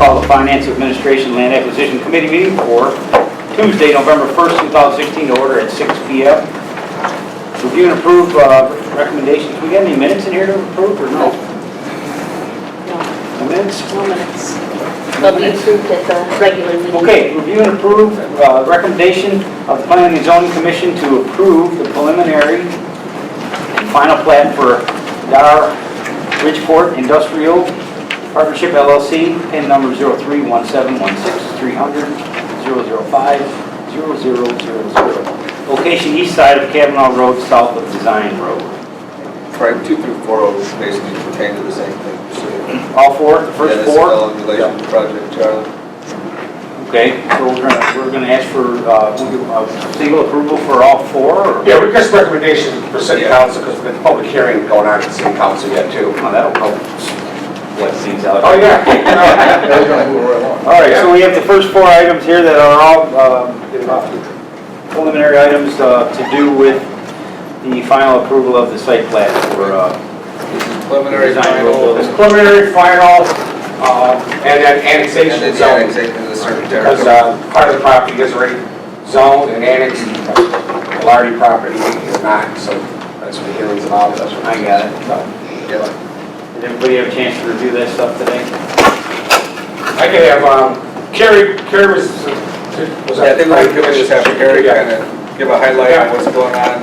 call the Finance Administration Land Acquisition Committee meeting for Tuesday, November 1st, 2016 to order at 6 p.m. Review and approve recommendations. We got any minutes in here to approve or no? No minutes? No minutes. They'll be approved at the regular meeting. Okay, review and approve recommendation of the Planning and Zoning Commission to approve the preliminary and final plat for Dar Ridgeport Industrial Partnership LLC, PIN number 03-1716300-005-0000. Location east side of Kavanaugh Road, south of Design Road. Right, 2 through 4 basically pertain to the same thing. So, All four, the first four? in relation to Project Charlie. Okay, so we're gonna ask for single approval for all four? Or? Yeah, request recommendation for city council because there's been public hearing going on at city council yet too. Oh, that'll help let things out. Oh, yeah. All right, so we have the first four items here that are all preliminary items to do with the final approval of the site plan for Preliminary, design final, road It's building. preliminary, final, and then annexation and then zone. annexation of the certain Because territory. part of the property is already zoned and annexed. Lardy property is not, so that's what the hearing's about. That's what I got it. Yeah. Did everybody have a chance to review that stuff today? I could have, Carrie was Yeah, I think we could just have Gary kind of give a highlight of what's going on,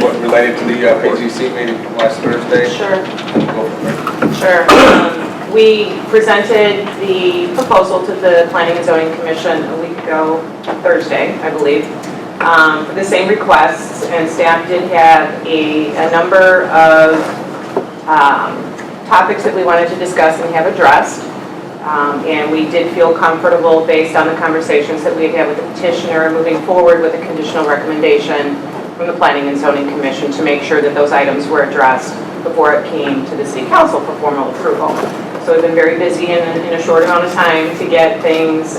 what related to the PGC meeting from last Thursday. Sure, Go from there. sure. We presented the proposal to the Planning and Zoning Commission a week ago, Thursday, I believe, for the same requests, and staff did have a number of topics that we wanted to discuss and have addressed. And we did feel comfortable, based on the conversations that we had had with the petitioner, moving forward with a conditional recommendation from the Planning and Zoning Commission to make sure that those items were addressed before it came to the City Council for formal approval. So we've been very busy in a short amount of time to get things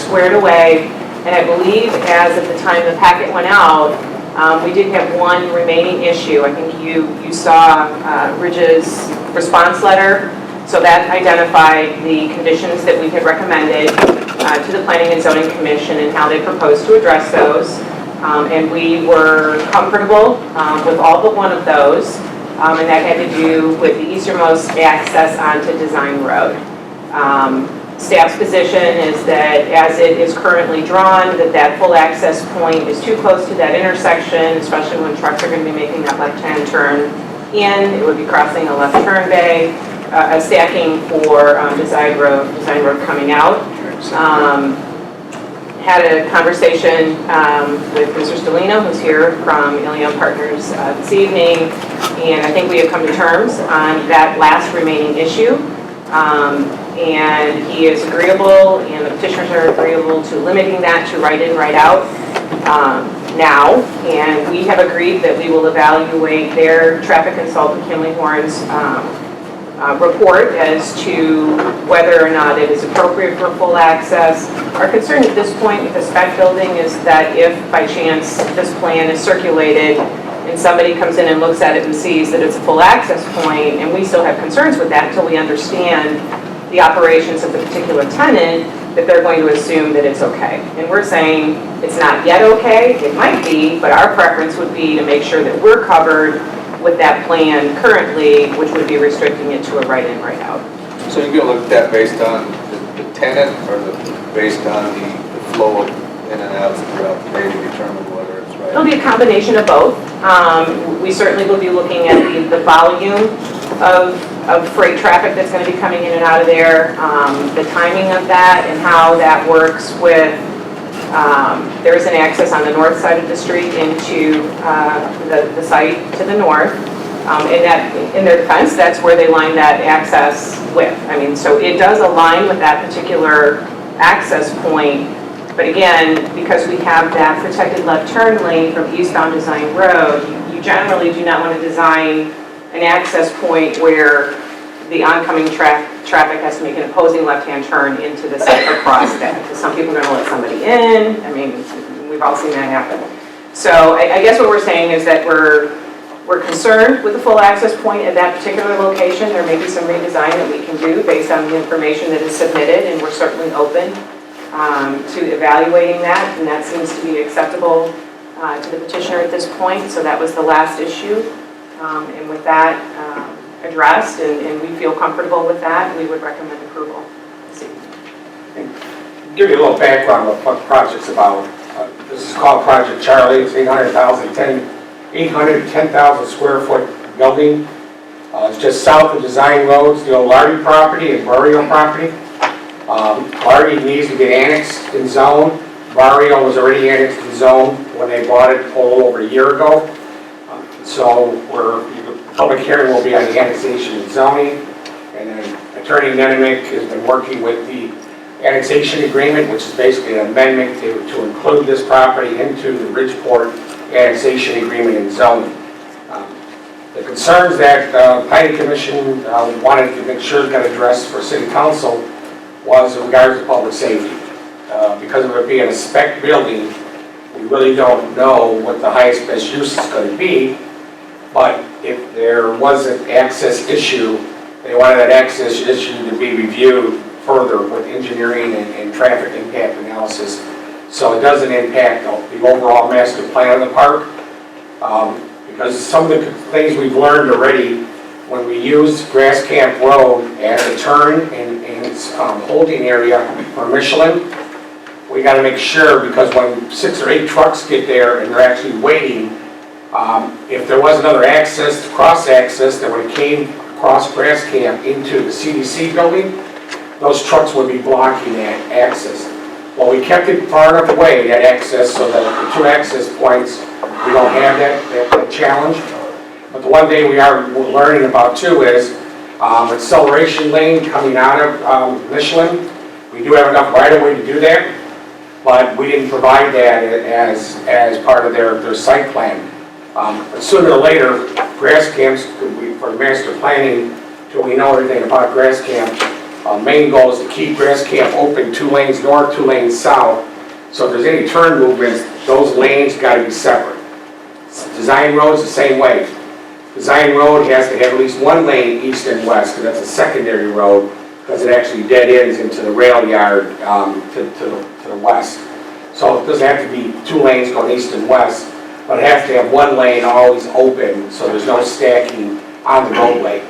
squared away. And I believe as of the time the packet went out, we did have one remaining issue. I think you saw Ridge's response letter. So that identified the conditions that we had recommended to the Planning and Zoning Commission and how they proposed to address those. And we were comfortable with all but one of those. And that had to do with the easternmost access onto Design Road. Staff's position is that as it is currently drawn, that full access point is too close to that intersection, especially when trucks are going to be making that left-hand turn in. It would be crossing a left turn bay. A stacking for Design Road coming out. Had a conversation with Mr. Stelino, who's here from Ilion Partners this evening, and I think we have come to terms on that last remaining issue. And he is agreeable, and the petitioners are agreeable to limiting that to right in, right out now. And we have agreed that we will evaluate their traffic consultant, Kinley Horn's report as to whether or not it is appropriate for full access. Our concern at this point with the spec building is that if by chance this plan is circulated and somebody comes in and looks at it and sees that it's a full access point, and we still have concerns with that until we understand the operations of the particular tenant, that they're going to assume that it's okay. And we're saying it's not yet okay, it might be, but our preference would be to make sure that we're covered with that plan currently, which would be restricting it to a right in, right out. So you're going to look at that based on the tenant or based on the flow of in and outs throughout the day to determine whether it's right? It'll be a combination of both. We certainly will be looking at the volume of freight traffic that's going to be coming in and out of there, the timing of that, and how that works with, there is an access on the north side of the street into the site to the north. And that, in their defense, that's where they line that access with. I mean, so it does align with that particular access point. But again, because we have that protected left turn lane from eastbound Design Road, you generally do not want to design an access point where the oncoming traffic has to make an opposing left-hand turn into the site across that. Because some people are going to let somebody in. I mean, we've all seen that happen. So I guess what we're saying is that We're concerned with the full access point at that particular location. There may be some redesign that we can do based on the information that is submitted, and we're certainly open to evaluating that, and that seems to be acceptable to the petitioner at this point. So that was the last issue. And with that addressed, and we feel comfortable with that, we would recommend approval. Give you a little background of what the project's about. This is called Project Charlie. It's 810,000 square foot building. It's just south of Design Roads, the old Lardy property and Barrio property. Lardy needs to get annexed in zone. Barrio was already annexed in zone when they bought it a little over a year ago. So the public hearing will be on the annexation and zoning. And then Attorney Nenemick has been working with the annexation agreement, which is basically an amendment to include this property into the Bridgeport annexation agreement and zoning. The concerns that Planning Commission wanted to make sure got addressed for City Council was in regards to public safety. Because of it being a spec building, we really don't know what the highest best use is going to be. But if there was an access issue, they wanted that access issue to be reviewed further with engineering and traffic impact analysis, so it doesn't impact the overall master plan of the park. Because some of the things we've learned already, when we use Grass Camp Road as a turn and its holding area for Michelin, we got to make sure, because when 6 or 8 trucks get there and they're actually waiting, if there was another access, cross access that would have came across Grass Camp into the CDC building, those trucks would be blocking that access. Well, we kept it far enough away, that access, so that the 2 access points, we don't have that challenge. But the one thing we are learning about too is acceleration lane coming out of Michelin. We do have enough right of way to do that, but we didn't provide that as part of their site plan. But sooner or later, Grass Camps, for master planning, till we know everything about Grass Camp, main goal is to keep Grass Camp open 2 lanes north, 2 lanes south. So if there's any turn movements, those lanes got to be separate. Design Road's the same way. Design Road has to have at least 1 lane east and west, because that's a secondary road, because it actually dead ends into the rail yard to the west. So it doesn't have to be 2 lanes going east and west, but it has to have 1 lane always open, so there's no stacking on the roadway.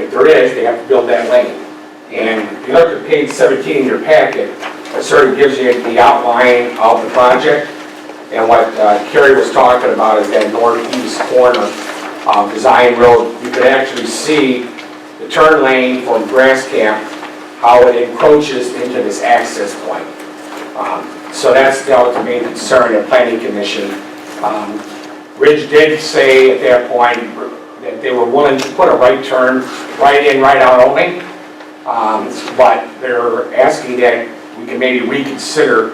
If there is, they have to build that lane. And if you look at page 17 in your packet, it sort of gives you the outline of the project. And what Kerry was talking about is that northeast corner of Design Road. You can actually see the turn lane from Grass Camp, how it encroaches into this access point. So that's the main concern of Planning Commission. Ridge did say at that point that they were willing to put a right turn, right in, right out only. But they're asking that we can maybe reconsider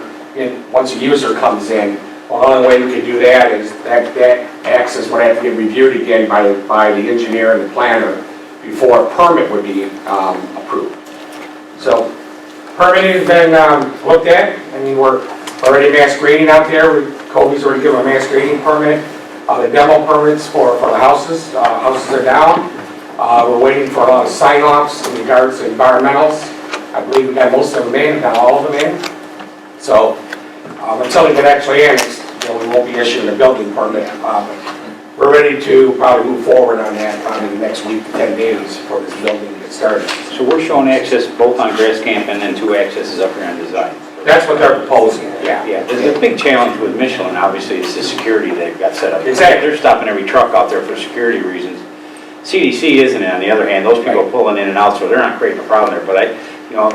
once a user comes in. Well, the only way we could do that is that access would have to get reviewed again by the engineer and the planner before a permit would be approved. So permitting has been looked at. I mean, we're already mass grading out there. Kobe's already given a mass grading permit. The demo permits for the houses. Houses are down. We're waiting for a lot of sign-offs in regards to environmentals. I believe we got most of them in, not all of them in. So until they get actually annexed, we won't be issuing a building permit. We're ready to probably move forward on that probably in the next week to 10 days for this building to get started. So we're showing access both on Grass Camp and then 2 accesses up here on Design. That's what they're proposing, yeah. Yeah, there's a big challenge with Michelin, obviously, it's the security they've got set up. Exactly. They're stopping every truck out there for security reasons. CDC isn't it, on the other hand, those people are pulling in and out, so they're not creating a problem there. But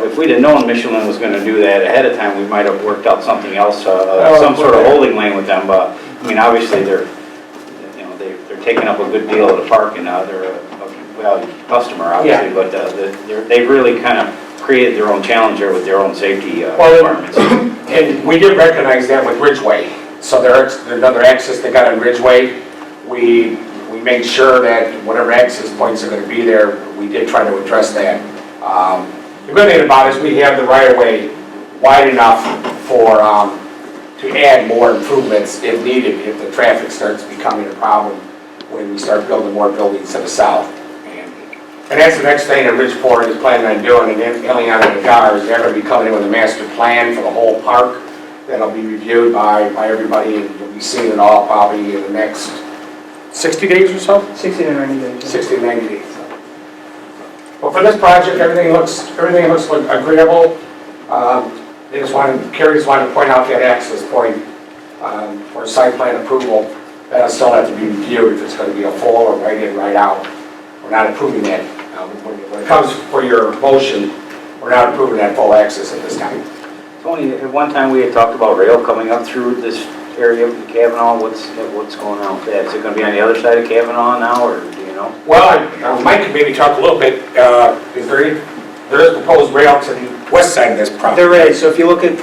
if we'd have known Michelin was going to do that ahead of time, we might have worked out something else, some sort of holding lane with them. But I mean, obviously they're taking up a good deal of the park, and they're a valued customer, obviously. Yeah. But they've really kind of created their own challenge there with their own safety requirements. And we did recognize that with Ridgeway. So there's another access they got on Ridgeway. We made sure that whatever access points are going to be there, we did try to address that. The good thing about it is we have the right-of-way wide enough for to add more improvements if needed, if the traffic starts becoming a problem when we start building more buildings to the south. And that's the next thing that Ridgeport is planning on doing, and then Ileana and Gar is they're going to be coming in with a master plan for the whole park that'll be reviewed by everybody, and you'll be seeing it all probably in the next 60 days or so? 60 to 90 days. 60 to 90 days. Well, for this project, everything looks agreeable. Kerry just wanted to point out that access point for site plan approval. That'll still have to be reviewed if it's going to be a full or right in, right out. We're not approving that. When it comes for your motion, we're not approving that full access at this time. Tony, at one time we had talked about rail coming up through this area of Kavanaugh. What's going on with that? Is it going to be on the other side of Kavanaugh now, or do you know? Well, Mike can maybe talk a little bit. There is proposed rail to the west side of this property. There is. So if you look at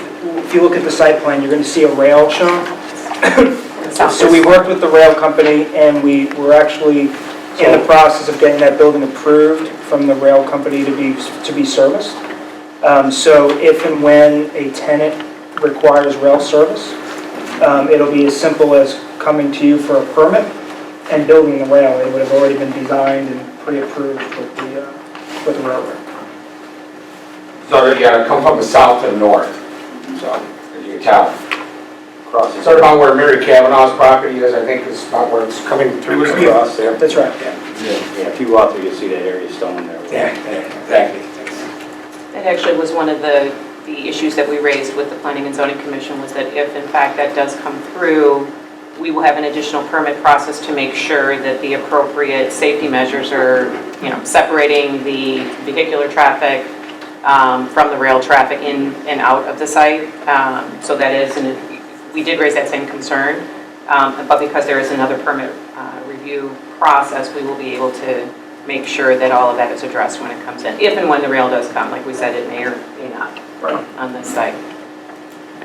the site plan, you're going to see a rail shown. So we worked with the rail company, and we were actually in the process of getting that building approved from the rail company to be serviced. So if and when a tenant requires rail service, it'll be as simple as coming to you for a permit and building the rail. It would have already been designed and pre-approved with the railroad. So you gotta come from the south to the north. So, as you can tell. Crossing. Sort of about where Mary Kavanaugh's property is, I think, is about where it's coming through. Across there. That's right. Yeah, if you go out there, you'll see that area stone there. Yeah, exactly. That actually was one of the issues that we raised with the Planning and Zoning Commission, was that if in fact that does come through, we will have an additional permit process to make sure that the appropriate safety measures are, separating the vehicular traffic from the rail traffic in and out of the site. So that is, we did raise that same concern, but because there is another permit review process, we will be able to make sure that all of that is addressed when it comes in. If and when the rail does come, like we said, it may or may not on this site.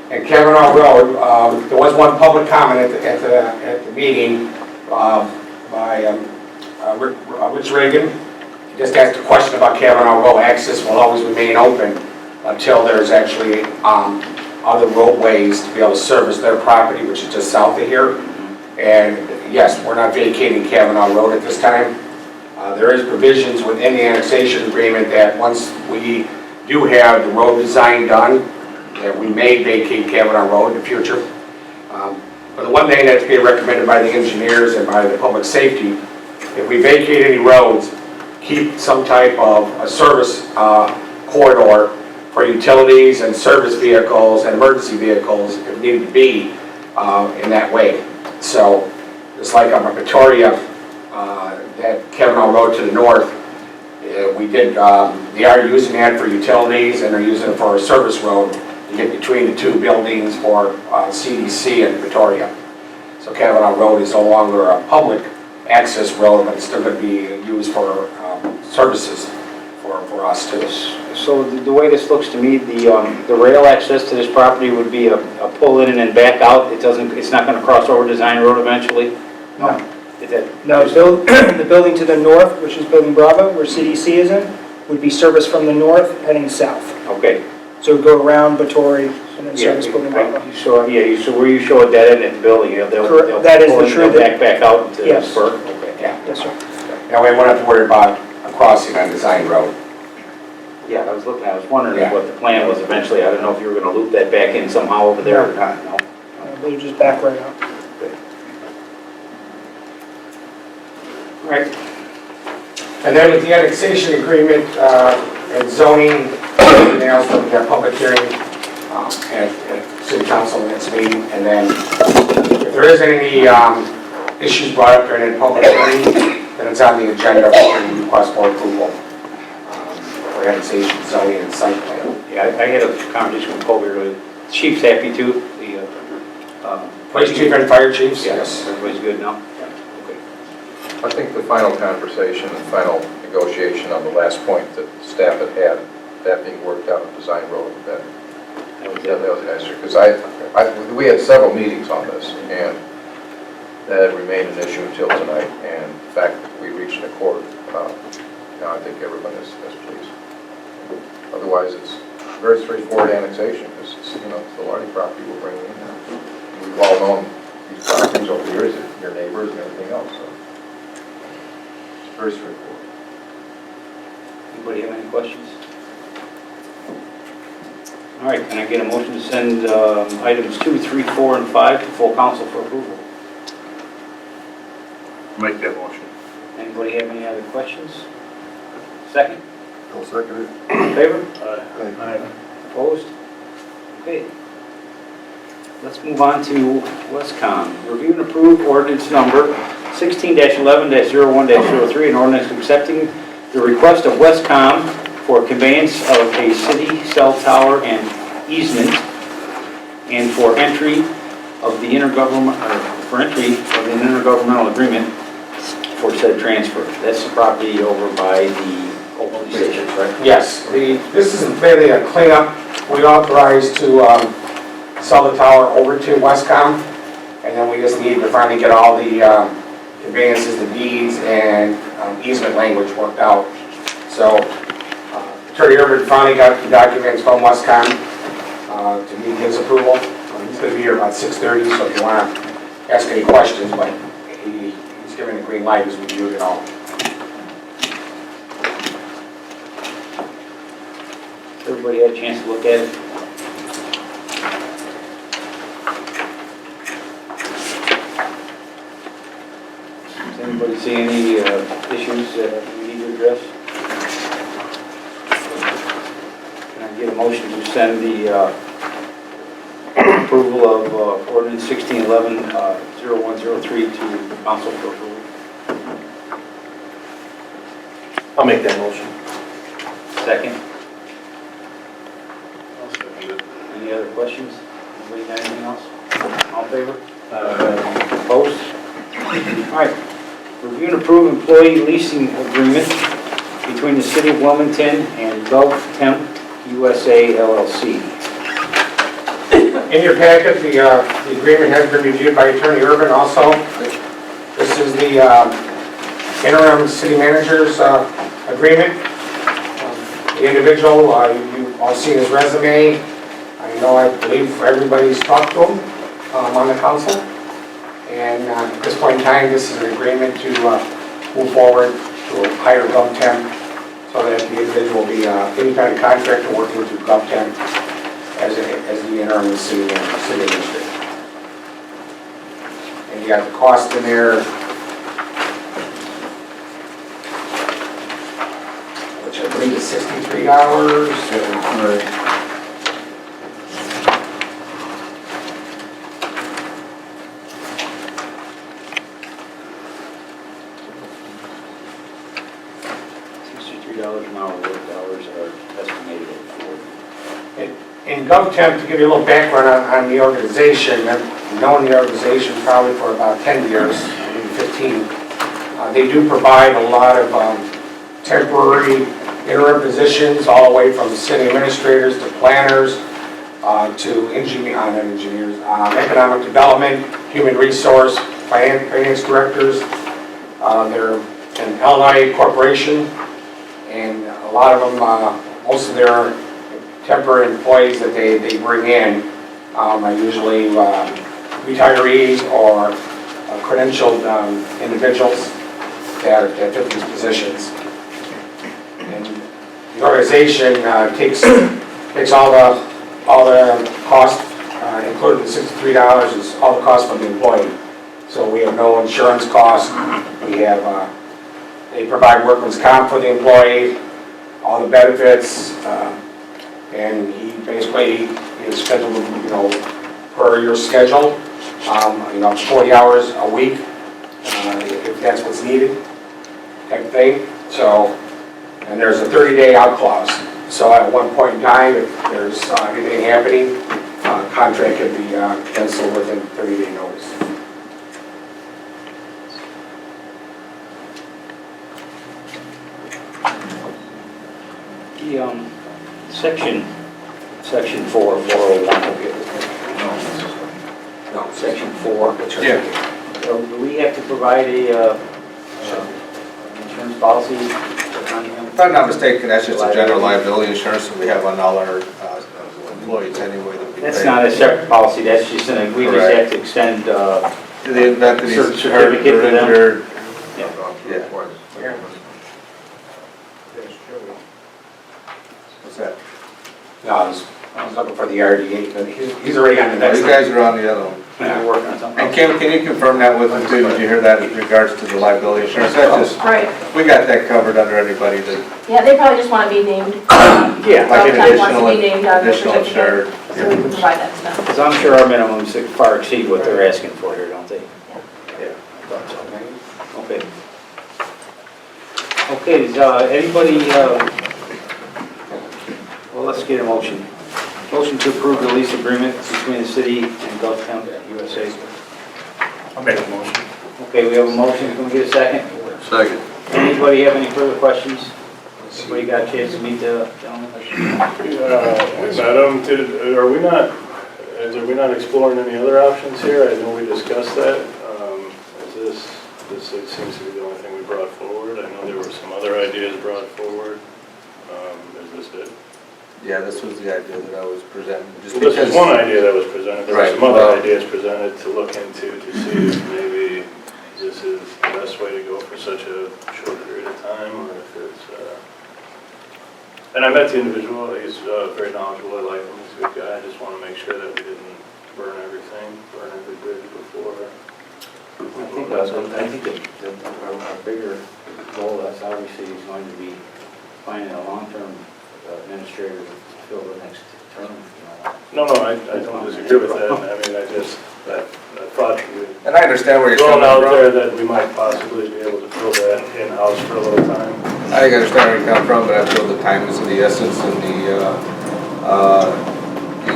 At Kavanaugh Road, there was one public comment at the meeting by Rich Reagan. He just asked a question about Kavanaugh Road. Access will always remain open until there's actually other roadways to be able to service their property, which is just south of here. And yes, we're not vacating Kavanaugh Road at this time. There is provisions within the annexation agreement that once we do have the road design done, that we may vacate Kavanaugh Road in the future. But the one thing that's being recommended by the engineers and by the public safety, if we vacate any roads, keep some type of a service corridor for utilities and service vehicles and emergency vehicles if needed to be in that way. So just like on Victoria, that Kavanaugh Road to the north, they are using that for utilities and they're using it for a service road to get between the two buildings for CDC and Victoria. So Kavanaugh Road is no longer a public access road, but it's still going to be used for services for us too. So the way this looks to me, the rail access to this property would be a pull in and then back out. It's not going to cross over Design Road eventually? No. Is that? No, the building to the north, which is Building Bravo, where CDC is in, would be serviced from the north heading south. Okay. So it would go around Batory and then service Building Bravo. So where you show a dead end in the building, they'll That is pull the in, true- they'll back out into the Yes. spur? Okay. Yes, sir. Now we won't have to worry about a crossing on Design Road. Yeah, I was wondering what the plan was eventually. I don't know if you were going to loop that back in somehow over there or not, no? They'll just back right out. Right. And then with the annexation agreement and zoning, else from their public hearing at City Council next meeting. And then if there is any issues brought up during the public hearing, then it's on the agenda for the request for approval for annexation, zoning, and site plan. Yeah, I had a conversation with Colby earlier. Chief's happy too. Police chief and fire chiefs? Yes. Everybody's good now? Okay. I think the final conversation and final negotiation on the last point that staff had that being worked out at Design Road, that was an answer. Because we had several meetings on this, and that had remained an issue until tonight. And the fact that we reached an accord, now I think everyone is pleased. Otherwise, it's very straightforward annexation. It's the Lardy property we're bringing in now. We've all known these properties over the years, your neighbors and everything else. So. Very straightforward. Anybody have any questions? All right, can I get a motion to send items 2, 3, 4, and 5 to full council for approval? Make that motion. Anybody have any other questions? Second? I'll second it. In favor? Aye. Opposed? Okay. Let's move on to Westcom. Review and approve ordinance number 16-11-01-03, an ordinance accepting the request of Westcom for conveyance of a city cell tower and easement and for entry of the intergovernmental agreement for said transfer. That's the property over by the old police station, right? Yes, this is really a cleanup. We authorized to sell the tower over to Westcom, and then we just need to finally get all the conveyances, the deeds, and easement language worked out. So Attorney Urban finally got the documents from Westcom to meet his approval. He's going to be here about 6:30, so if you want to ask any questions, but he's given the green light as we reviewed it all. Everybody had a chance to look at it? Does anybody see any issues that we need to address? Can I get a motion to send the approval of ordinance 16-11-0103 to council for approval? I'll make that motion. Second? I'll second it. Any other questions? Anybody got anything else? All in favor? Opposed? All right. Review and approve employee leasing agreement between the City of Wilmington and Gulf Temp USA LLC. In your packet, the agreement has been reviewed by Attorney Urban also. This is the interim city manager's agreement. The individual, you've all seen his resume. I believe everybody's talked to him on the council. And at this point in time, this is an agreement to move forward to hire GovTemp so that the individual will be independent contractor working through GovTemp as the interim city administrator. And you got the cost in there, which I believe is $63. Right. $63 an hour work hours are estimated at 40. In GovTemp, to give you a little background on the organization, I've known the organization probably for about 10 years, maybe 15. They do provide a lot of temporary interim positions, all the way from city administrators to planners to economic development, human resource, finance directors. They're an LI corporation, and a lot of them, most of their temporary employees that they bring in are usually retirees or credentialed individuals that fit these positions. And the organization takes all the cost, including the $63 is all the cost from the employee. So we have no insurance costs. We have they provide workman's comp for the employee, all the benefits, and he basically is scheduled, per your schedule, 40 hours a week, if that's what's needed, type of thing. So, and there's a 30-day out clause. So at one point in time, if there's anything happening, contract can be canceled within 30-day notice. The section 4, 401. No, section 4. Yeah. So do we have to provide a insurance policy on him? If I'm not mistaken, that's just a general liability insurance that we have on all our employees anyway. That's not a separate policy, that's just an, we just have to extend To the event that he's certificate to them. injured. Yeah. Yeah. What's that? No, I was looking for the RDA, but he's already on the next You one. guys are on the other one. We're working on something. And Kim, can you confirm that with me too? Did you hear that in regards to the liability insurance? That just, Right, we got that covered under anybody that, yeah, they probably just want to be named. Yeah, like an Town wants to be additional, named on the additional certificate, insured. so we can provide that to them. because I'm sure our minimums far exceed what they're asking for here, don't they? Yeah, I thought so. Okay. Okay, is anybody, well, let's get a motion. Motion to approve the lease agreement between the city and Gulf County, USA. I'll make a motion. Okay, we have a motion, can we get a second? Second. Anybody have any further questions? Everybody got a chance to meet the gentleman? Madam, are we not exploring any other options here? I know we discussed that. This seems to be the only thing we brought forward. I know there were some other ideas brought forward. Is this it? Yeah, this was the idea that I was presenting, just Well, this because. is one idea that was presented. There were Right, some other well- ideas presented to look into to see if maybe this is the best way to go for such a short period of time, or if it's, and I met the individual, he's very knowledgeable, I like him, he's a good guy, I just want to make sure that we didn't burn every bridge before. I think our bigger goal, that's obviously is going to be finding a long-term administrator to fill the next term. No, I don't disagree with that, I mean, I just, that thought you And I understand where you're thrown coming out from. there that we might possibly be able to fill that in-house for a little time. I understand where you're coming from, but I feel the time is of the essence, and the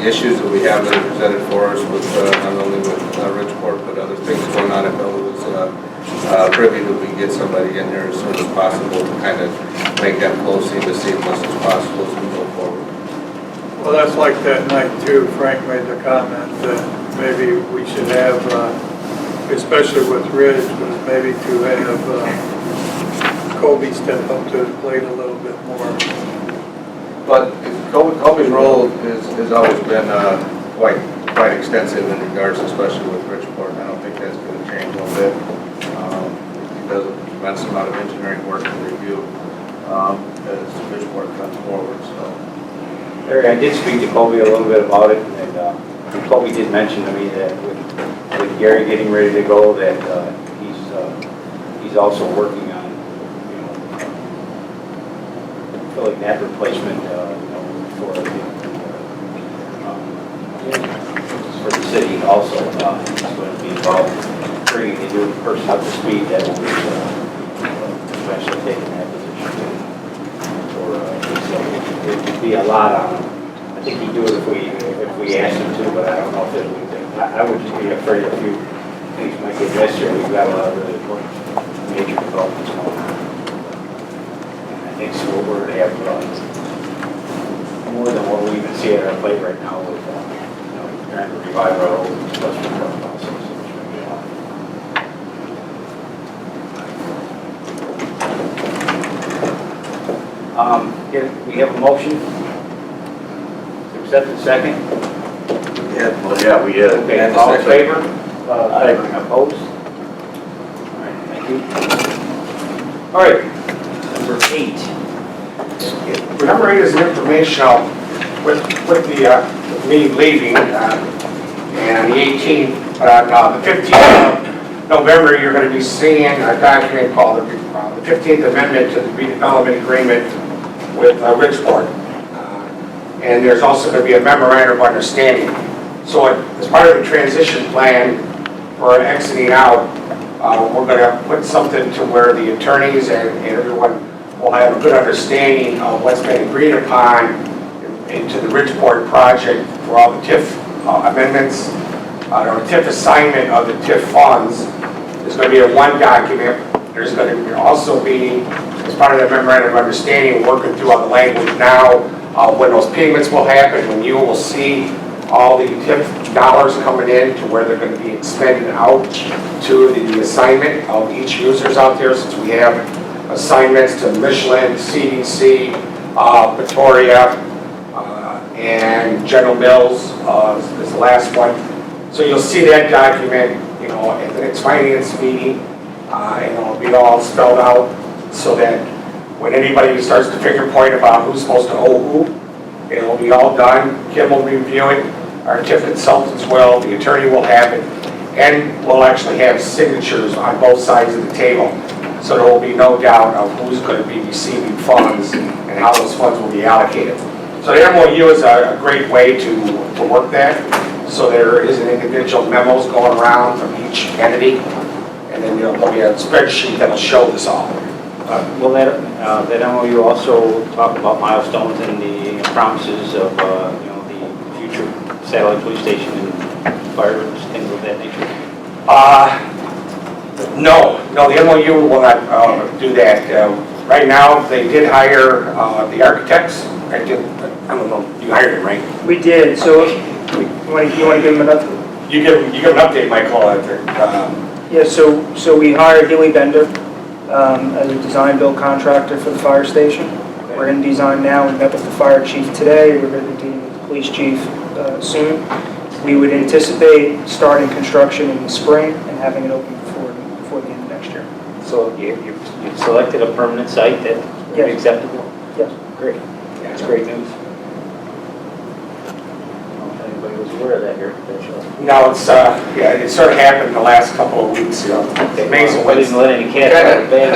issues that we have that are presented for us with, not only with Ridgeport, but other things going on. I felt it was privy that we get somebody in here as soon as possible to kind of make that flow seem as seamless as possible as we go forward. Well, that's like that night too, Frank made the comment that maybe we should have, especially with Ridge, was maybe to have Kobe step up to the plate a little bit more. But Kobe's role has always been quite extensive in regards, especially with Ridgeport. I don't think that's going to change a little bit. He does a tremendous amount of engineering work and review as Ridgeport comes forward. So. Larry, I did speak to Kobe a little bit about it, and Kobe did mention to me that with Gary getting ready to go, that he's also working on, filling that replacement, for the city also. He's going to be involved in bringing the new person up to speed that will be eventually taking that position. So it would be a lot on him. I think he'd do it if we asked him to, but I don't know if it would. I would just be afraid a few things might get necessary. We've got a lot of really important major developments going on. And I think so we're going to have more than what we even see at our plate right now with trying to revive our old industrial park process. Which would be a lot. We have a motion to accept the second. Yeah, we did. Okay, And the all in second. favor? Opposed? All right, thank you. All right, number 8. Number 8 is an informational with me leaving, and on the 18th, the 15th of November, you're going to be seeing a document called the 15th Amendment to the Redevelopment Agreement with Ridgeport. And there's also going to be a memorandum of understanding. So as part of the transition plan for exiting out, we're going to put something to where the attorneys and everyone will have a good understanding of what's been agreed upon into the Ridgeport project for all the TIF amendments, or TIF assignment of the TIF funds. There's going to be a one document. There's going to also be, as part of that memorandum of understanding, working through all the language now, when those payments will happen, when you will see all the TIF dollars coming in to where they're going to be expended out to the assignment of each users out there, since we have assignments to Michelin, CDC, Pretoria, and General Mills is the last one. So you'll see that document, at the next finance meeting, and it'll be all spelled out so that when anybody starts to finger point about who's supposed to owe who, it'll be all done. Kim will review it, our TIF consultants will, the attorney will have it, and we'll actually have signatures on both sides of the table. So there will be no doubt of who's going to be receiving funds and how those funds will be allocated. So the MOU is a great way to work that. So there isn't individual memos going around from each entity, and then there'll be a spreadsheet that'll show this all. Will that MOU also talk about milestones and the promises of, the future satellite police station and fire, things of that nature? No, the MOU will not do that. Right now, they did hire the architects. I don't know, you hired them, right? We did, so you want to give them an update? You give an update, Michael. Yeah, so we hired Healy Bender as a design-build contractor for the fire station. We're in design now. We met with the fire chief today. We're going to be dealing with the police chief soon. We would anticipate starting construction in the spring and having it open before the end of next year. So you've selected a permanent site that would be Yes. acceptable? Yes. Great. That's great news. I don't know if anybody was aware of that here. No, it sort of happened the last couple of weeks, It's amazing. I didn't let any cats out of bed.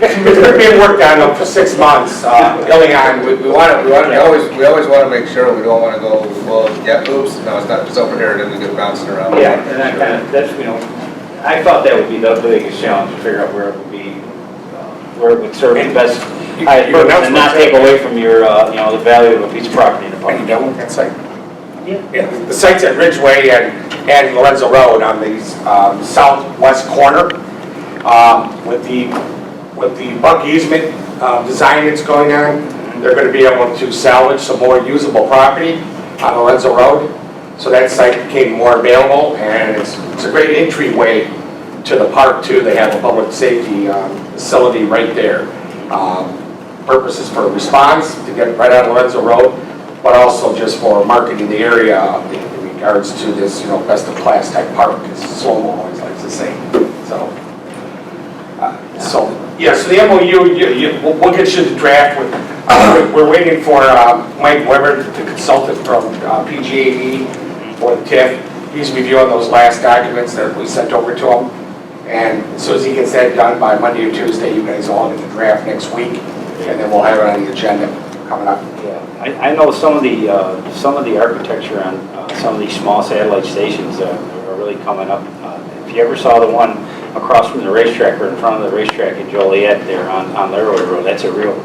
It's been being worked on for 6 months, early on. We always want to make sure we don't want to go, well, yeah, oops, no, it's not, it's over here, and then we get bouncing around. Yeah, and that's, I thought that would be the biggest challenge, to figure out where it would be, where it would serve the best highest purpose and not take away from your, the value of a piece of property in the park. Are you done with that site? Yeah. The site's at Ridgeway and Lorenzo Road on the southwest corner. With the bunk easement design that's going on, they're going to be able to salvage some more usable property on Lorenzo Road. So that site became more available, and it's a great entryway to the park too. They have a public safety facility right there. Purposes for response, to get right on Lorenzo Road, but also just for marketing the area in regards to this, best of class type park, as Slomo always likes to say. So the MOU, we'll get you the draft. We're waiting for Mike Weber, the consultant from PG&E for the TIF. He's reviewing those last documents that we sent over to him. And as soon as he gets that done by Monday or Tuesday, you guys all get the draft next week, and then we'll have it on the agenda coming up. Yeah, I know some of the architecture on some of these small satellite stations are really coming up. If you ever saw the one across from the racetrack or in front of the racetrack in Joliet there on Laroy Road, that's a real,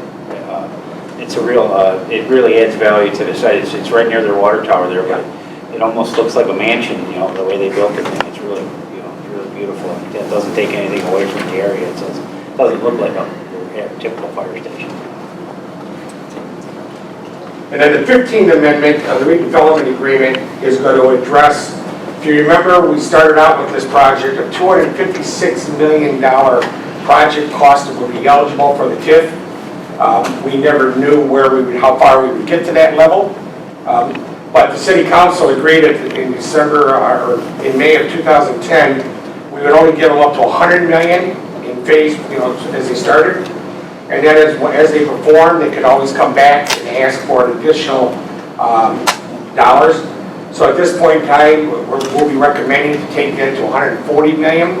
it really adds value to the site. It's right near their water tower there, but it almost looks like a mansion, the way they built it. It's really, it's really beautiful. It doesn't take anything away from the area. It doesn't look like a typical fire station. And then the 15th Amendment of the redevelopment agreement is going to address, if you remember, we started out with this project of $256 million project cost that would be eligible for the TIF. We never knew how far we would get to that level. But the city council agreed in December or in May of 2010, we would only give them up to $100 million in phase, as they started. And then as they perform, they could always come back and ask for an additional dollars. So at this point in time, we'll be recommending to take that to $140 million.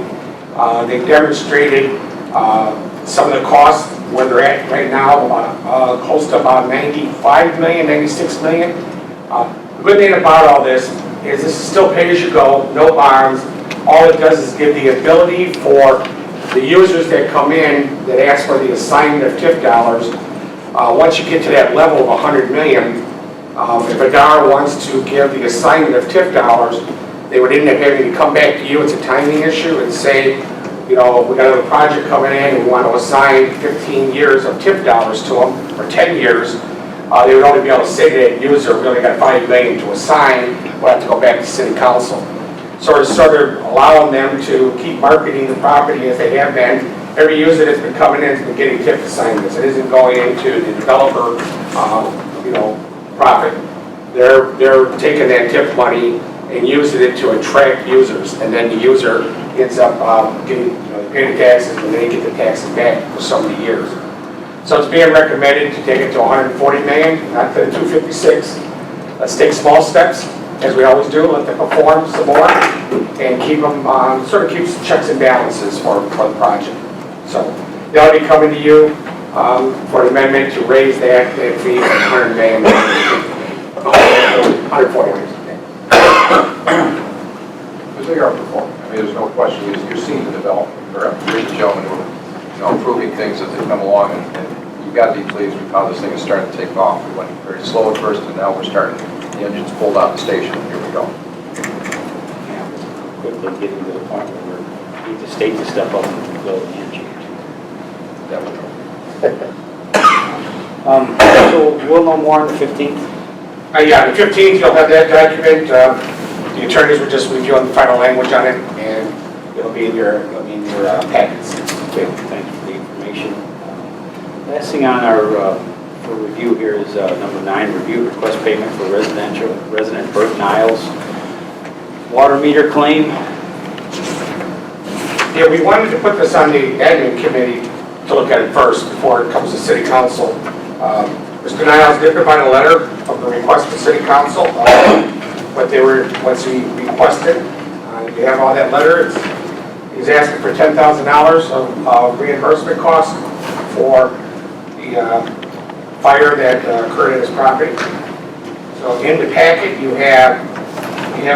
They've demonstrated some of the costs where they're at right now, close to about $95 million, $96 million. The good thing about all this is still pay-as-you-go, no bonds. All it does is give the ability for the users that come in that ask for the assignment of TIF dollars. Once you get to that level of $100 million, if a DAR wants to give the assignment of TIF dollars, they would end up having to come back to you. It's a timing issue and say, we got a project coming in and we want to assign 15 years of TIF dollars to them, or 10 years. They would only be able to say to that user, we only got $5 million to assign. We'll have to go back to city council. So it's sort of allowing them to keep marketing the property as they have been. Every user that's been coming in has been getting TIF assignments. It isn't going into the developer, profit. They're taking that TIF money and using it to attract users, and then the user ends up getting paying the taxes, and then they get the taxes back for so many years. So it's being recommended to take it to 140 million, not to the 256. Let's take small steps, as we always do, let them perform some more, and keep them, sort of keeps checks and balances for the project. So they'll be coming to you for an amendment to raise that fee from 100 million to 140 million. Because they are performing. I mean, there's no question. You're seeing the development, correct? You're the gentleman who are, improving things as they come along, and you've got to be pleased with how this thing is starting to take off. We went very slow at first, and now we're starting. The engine's pulled out the station, and here we go. Quickly getting to the point where we need the state to step up and build the energy. Definitely. So we'll know more on the 15th? Yeah, the 15th, you'll have that document. The attorneys will just review the final language on it, and it'll be in your packets. Okay, thank you for the information. Last thing on our for review here is number 9, review request payment for resident Bert Niles water meter claim. Yeah, we wanted to put this on the admin committee to look at it first before it comes to city council. Mr. Niles did provide a letter of the request to city council, but they were, once he requested, you have all that letter. He's asking for $10,000 of reimbursement costs for the fire that occurred at his property. So in the packet, you have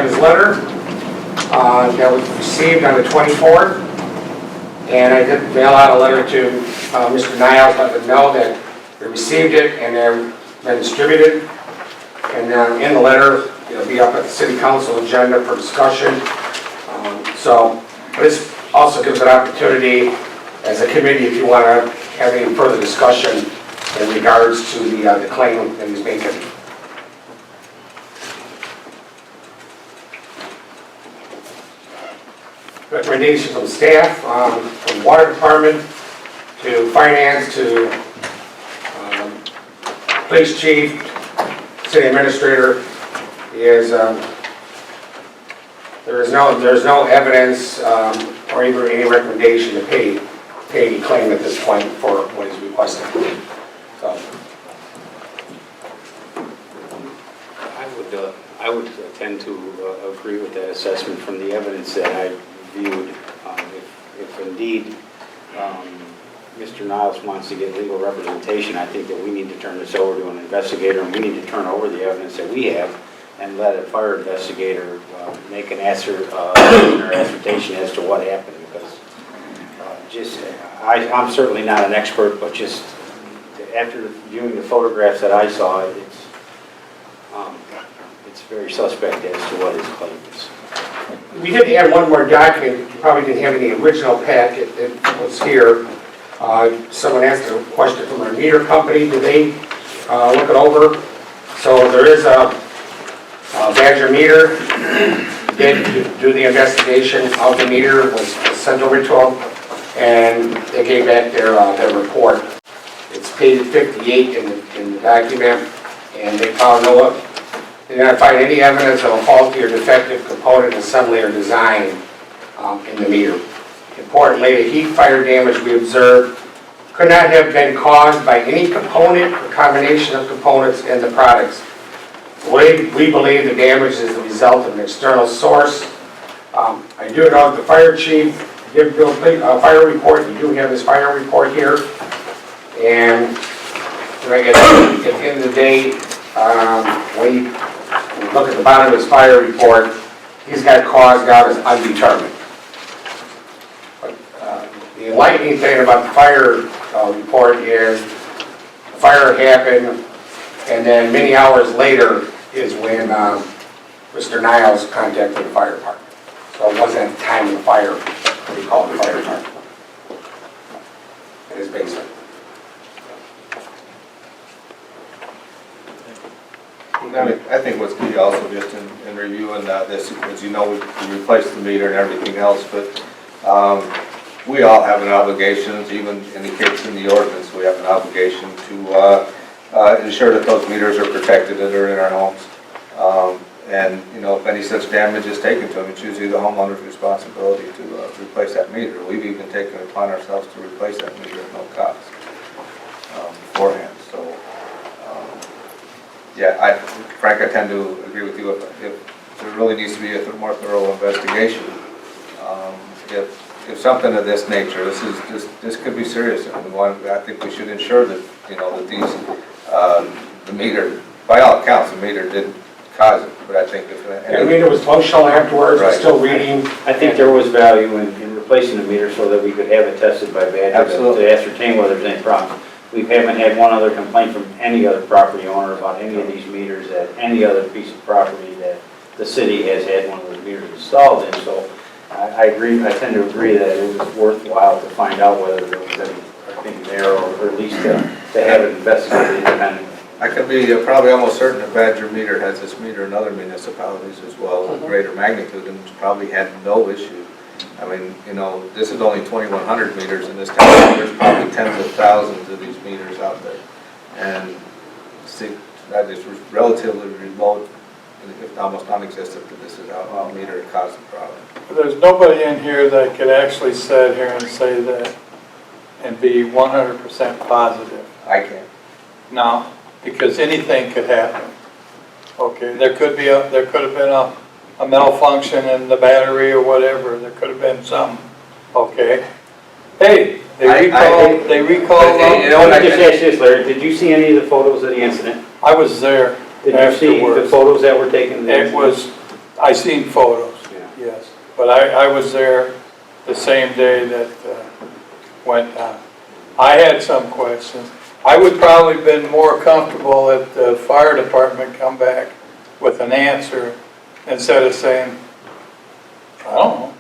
his letter that was received on the 24th, and I did mail out a letter to Mr. Niles, let them know that they received it and they're been distributed. And then in the letter, it'll be up at the city council agenda for discussion. But this also gives an opportunity as a committee if you want to have any further discussion in regards to the claim that he's making. Recommendations from staff, from water department to finance to police chief, city administrator, is there's no evidence or even any recommendation to pay any claim at this point for what he's requesting. So I would tend to agree with that assessment from the evidence that I reviewed. If indeed Mr. Niles wants to get legal representation, I think that we need to turn this over to an investigator, and we need to turn over the evidence that we have and let a fire investigator make an assertion as to what happened, because I'm certainly not an expert, but just after viewing the photographs that I saw, it's very suspect as to what his claim is. we did add one more document. You probably didn't have any original packet that was here. Someone asked a question from our meter company. Did they look it over? So there is a Badger meter. Did do the investigation of the meter, was sent over to them, and they gave back their report. It's page 58 in the document, and they found they did not find any evidence of a faulty or defective component assembly or design in the meter. Importantly, the heat fire damage we observed could not have been caused by any component or combination of components in the products. We believe the damage is the result of an external source. I do know the fire chief did a fire report. You do have his fire report here. And at the end of the day, when you look at the bottom of his fire report, he's got cause down as undetermined. But the enlightening thing about the fire report is the fire happened, and then many hours later is when Mr. Niles contacted the fire department. So it wasn't at the time of the fire that he called the fire department in his basement. I think what's key also just in reviewing this, as you know, we replaced the meter and everything else, but we all have an obligation, it even indicates in the ordinance, we have an obligation to ensure that those meters are protected that are in our homes. And, if any such damage is taken to them, it's usually the homeowner's responsibility to replace that meter. We've even taken it upon ourselves to replace that meter at no cost. Yeah, Frank, I tend to agree with you. If there really needs to be a more thorough investigation, if something of this nature, this could be serious, and I think we should ensure that, that these, the meter, by all accounts, the meter did cause it, but I think if... The meter was functional afterwards, Right. it's still reading. I think there was value in replacing the meter so that we could have it tested by Badger Absolutely. to ascertain whether there's any problem. We haven't had one other complaint from any other property owner about any of these meters at any other piece of property that the city has had one of those meters installed in. So I agree, I tend to agree that it was worthwhile to find out whether there was anything there, or at least to have it investigated independently. I could be probably almost certain that Badger meter has this meter in other municipalities as well, with greater magnitude, and probably had no issue. I mean, this is only 2,100 meters in this town. There's probably tens of thousands of these meters out there. And see, that is relatively remote, if almost non-existent, that this is how a meter caused the problem. There's nobody in here that could actually sit here and say that and be 100% positive. I can't. No, because anything could happen. Okay, there could have been a malfunction in the battery or whatever. There could have been some. Okay. Hey, they recalled. You know what, Let me just ask you this, Larry. Did you see any of the photos of the incident? I was there. Did you see the afterwards. photos that were taken? of the It was. I seen photos. Yeah. Yes, but I was there the same day that went down. I had some questions. I would probably been more comfortable if the fire department come back with an answer instead of saying, I don't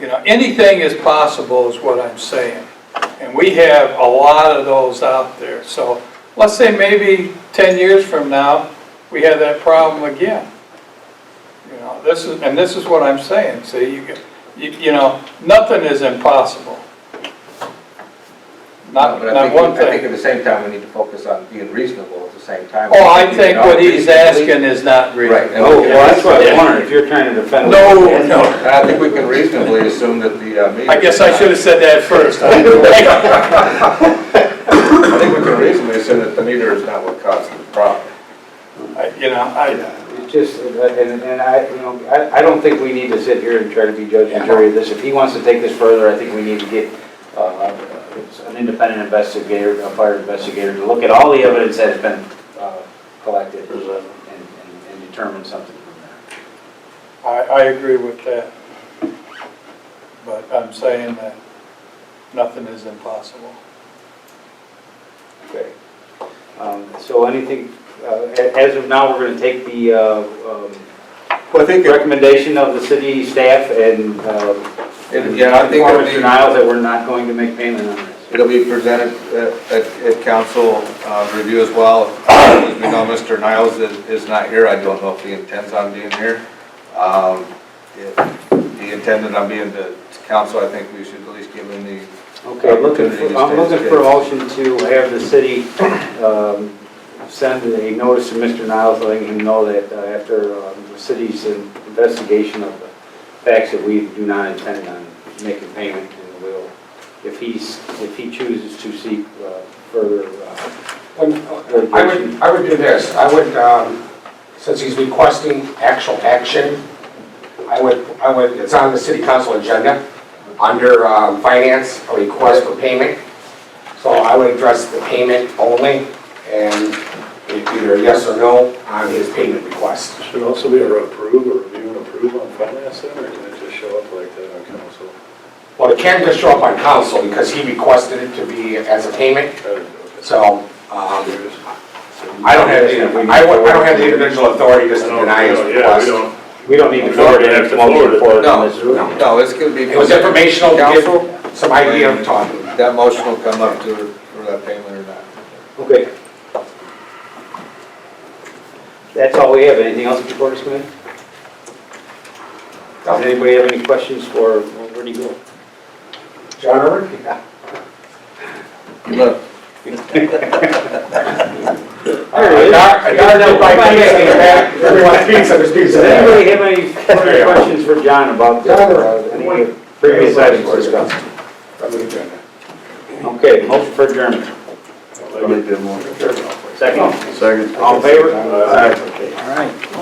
know. Anything is possible is what I'm saying. And we have a lot of those out there. So let's say maybe 10 years from now, we have that problem again. This is what I'm saying. See, nothing is impossible. Not one I think thing. at the same time, we need to focus on being reasonable at the same time. Oh, I think what he's asking is not Right. reasonable. Oh, well, that's what I was wondering, if you're trying to defend. No. And I think we can reasonably assume that the meter... I guess I should have said that first. I think we can reasonably assume that the meter is not what caused the problem. It's just, and I don't think we need to sit here and try to be judge and jury of this. If he wants to take this further, I think we need to get an independent investigator, a fire investigator, to look at all the evidence that has been collected and determine something from there. I agree with that. But I'm saying that nothing is impossible. Okay. So anything, as of now, we're going to take the Well, I think... recommendation of the city staff and Yeah, I think inform Mr. Niles that we're not going to make payment on this. it'll be presented at council review as well. As we know, Mr. Niles is not here. I don't know if he intends on being here. If he intended on being to council, I think we should at least give him the Okay, I'm looking for a motion to have the city send a notice to Mr. Niles letting him know that after the city's investigation of the facts that we do not intend on making payment, and will, if he chooses to seek further I would do this. I would, since he's requesting actual action, I would, it's on the city council agenda, under finance, a request for payment. So I would address the payment only, and either yes or no on his payment request. Should it also be a review and approve on finance then, or can it just show up like that on council? Well, it can just show up on council because he requested it to be as a payment. So I don't have the individual authority just to deny his request. We don't need to forward it. have to forward it. No, it's going to be... It was informational to Council, give some idea of talking. that motion will come up to for that payment or not. Okay. That's all we have. Anything else before this committee? Does anybody have any questions for, where do you go? John Irvin? Look, Everyone speaks on this piece Does of that. anybody have any further questions for John about any previous items discussed? From the agenda. Okay, motion for adjournment. let me do more. Second. Second? Second. All in favor? Aye. All right.